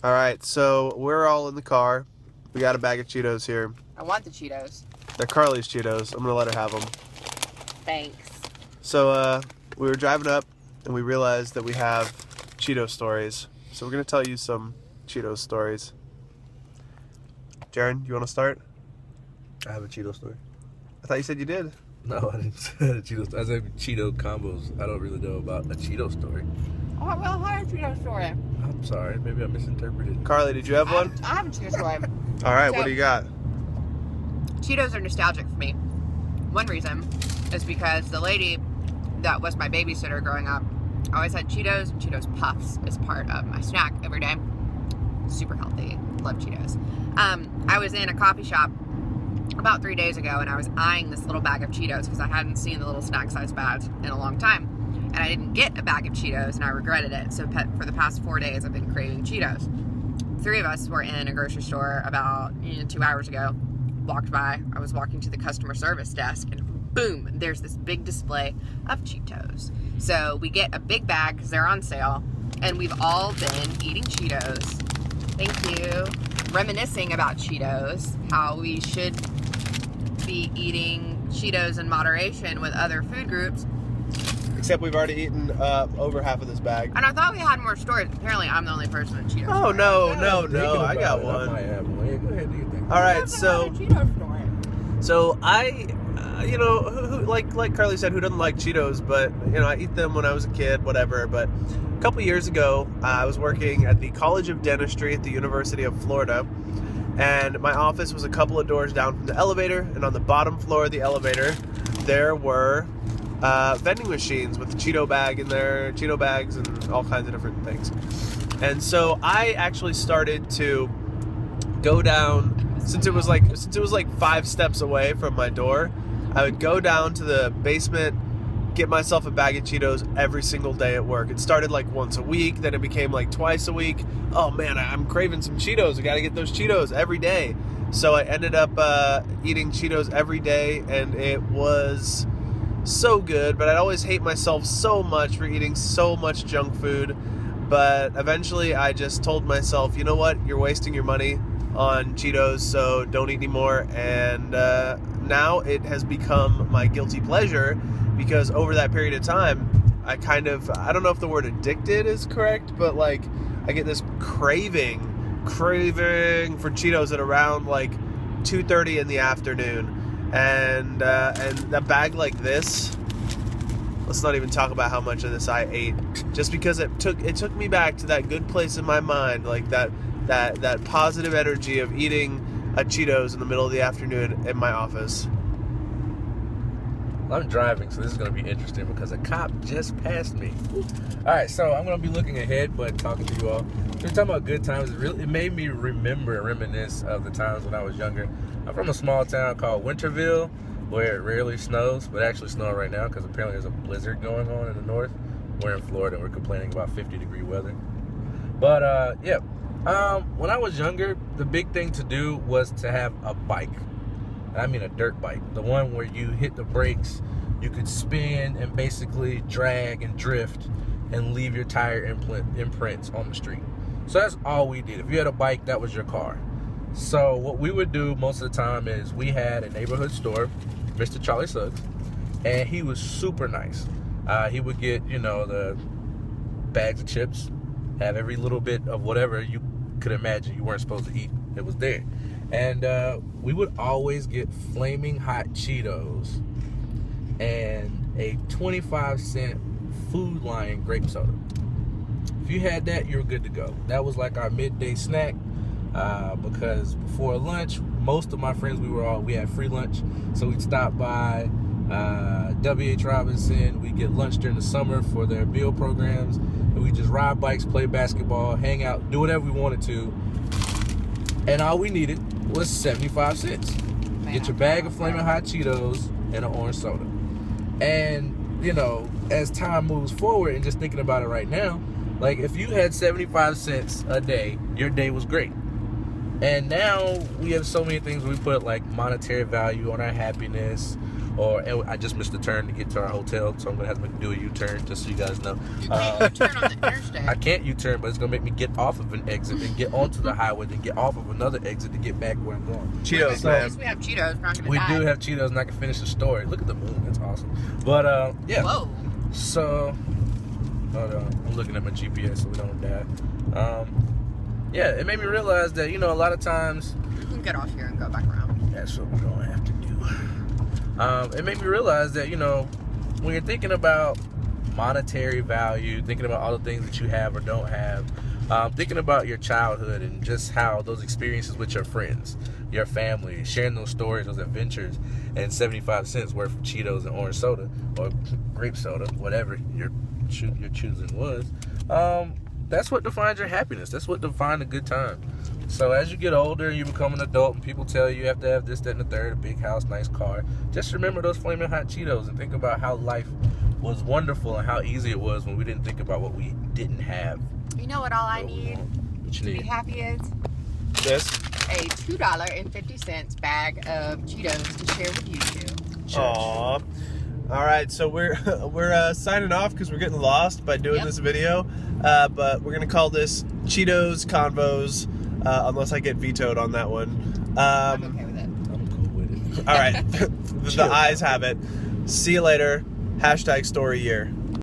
All right, so we're all in the car. We got a bag of Cheetos here. I want the Cheetos. They're Carly's Cheetos. I'm going to let her have them. Thanks. So we were driving up, and we realized that we have Cheeto stories. So we're going to tell you some Cheetos stories. Jaron, you want to start? I have a Cheeto story. I thought you said you did. No, I didn't say a Cheeto. I said Cheeto Convos. I don't really know about a Cheeto story. Oh, well, I have a Cheeto story. I'm sorry. Maybe I misinterpreted. Carly, did you have one? I have a Cheeto story. All right, So- what do you got? Cheetos are nostalgic for me. One reason is because the lady that was my babysitter growing up always had Cheetos and Cheetos Puffs as part of my snack every day. Super healthy. Love Cheetos. I was in a coffee shop about 3 days ago, and I was eyeing this little bag of Cheetos because I hadn't seen the little snack size bags in a long time. And I didn't get a bag of Cheetos, and I regretted it. So for the past 4 days, I've been craving Cheetos. 3 of us were in a grocery store about 2 hours ago. Walked by. I was walking to the customer service desk, and boom, there's this big display of Cheetos. So we get a big bag because they're on sale, and we've all been eating Cheetos. Thank you. Reminiscing about Cheetos, how we should be eating Cheetos in moderation with other food groups. Except we've already eaten over half of this bag. And I thought we had more stories. Apparently, I'm the only person with Cheetos. Oh, no, Thinking I about got it, one. I might have one. Yeah, go ahead, do your thing. All right, so Cheetos I, like Carly said, who doesn't like Cheetos? But I eat them when I was a kid, whatever. But a couple years ago, I was working at the College of Dentistry at the University of Florida, and my office was a couple of doors down from the elevator. And on the bottom floor of the elevator, there were vending machines with a Cheeto bag in there, Cheeto bags, and all kinds of different things. And so I actually started to go down. Since it was like 5 steps away from my door, I would go down to the basement, get myself a bag of Cheetos every single day at work. It started like once a week, then it became like twice a week. Oh man, I'm craving some Cheetos. I gotta get those Cheetos every day. So I ended up eating Cheetos every day, and it was so good. But I'd always hate myself so much for eating so much junk food. But eventually I just told myself, you know what, you're wasting your money on Cheetos, so don't eat anymore. And now it has become my guilty pleasure, because over that period of time, I don't know if the word addicted is correct, but like I get this craving for Cheetos at around like 2:30 in the afternoon, and a bag like this. Let's not even talk about how much of this I ate, just because it took me back to that good place in my mind, like that positive energy of eating a Cheetos in the middle of the afternoon in my office. I'm driving, so this is going to be interesting because a cop just passed me. All right, so I'm going to be looking ahead, but talking to you all. We're talking about good times. It made me reminisce of the times when I was younger. I'm from a small town called Winterville, where it rarely snows, but actually snowing right now because apparently there's a blizzard going on in the north. We're in Florida, and we're complaining about 50-degree weather. But, yeah. When I was younger, the big thing to do was to have a bike. I mean a dirt bike. The one where you hit the brakes, you could spin and basically drag and drift and leave your tire imprints on the street. So that's all we did. If you had a bike, that was your car. So what we would do most of the time is we had a neighborhood store, Mr. Charlie Suggs, and he was super nice. He would get, the bags of chips, have every little bit of whatever you could imagine you weren't supposed to eat. It was there. And we would always get flaming hot Cheetos and a 25-cent Food Lion grape soda. If you had that, you were good to go. That was like our midday snack, because before lunch, most of my friends, we had free lunch, so we'd stop by W.H. Robinson. We'd get lunch during the summer for their meal programs, and we'd just ride bikes, play basketball, hang out, do whatever we wanted to. And all we needed was 75 cents. Get your bag of flaming hot Cheetos and an orange soda. And, as time moves forward, and just thinking about it right now, like if you had 75 cents a day, your day was great. And now we have so many things we put like monetary value on our happiness, or I just missed the turn to get to our hotel, so I'm gonna have to do a U-turn, just so you guys know. You can't U-turn on the interstate. I can't U-turn, but it's gonna make me get off of an exit and get onto the highway, then get off of another exit to get back where I'm going. Cheetos, At man. least we have Cheetos. We're not gonna We die. do have Cheetos, and I can finish the story. Look at the moon, that's awesome. But yeah. Whoa. So, hold on. I'm looking at my GPS so we don't die. Yeah, it made me realize that, you know, a lot of times, You can get off here and go back around. that's what we're going to have to do. It made me realize that, you know, when you're thinking about monetary value, thinking about all the things that you have or don't have, thinking about your childhood and just how those experiences with your friends, your family, sharing those stories, those adventures, and 75 cents worth of Cheetos and orange soda, or grape soda, whatever your choosing was, that's what defines your happiness. That's what defines a good time. So as you get older, you become an adult, and people tell you have to have this, that, and the third, a big house, nice car. Just remember those flaming hot Cheetos and think about how life was wonderful and how easy it was when we didn't think about what we didn't have. You know what all I need What you to be need? happy is? This. A $2.50 bag of Cheetos to share with you two. Aww. All right, so we're signing off because we're getting lost by doing Yep. this video. But we're gonna call this Cheetos Convos, unless I get vetoed on that one. I'm okay with it. I'm cool with it. All right, the eyes have it. See you later. #story year.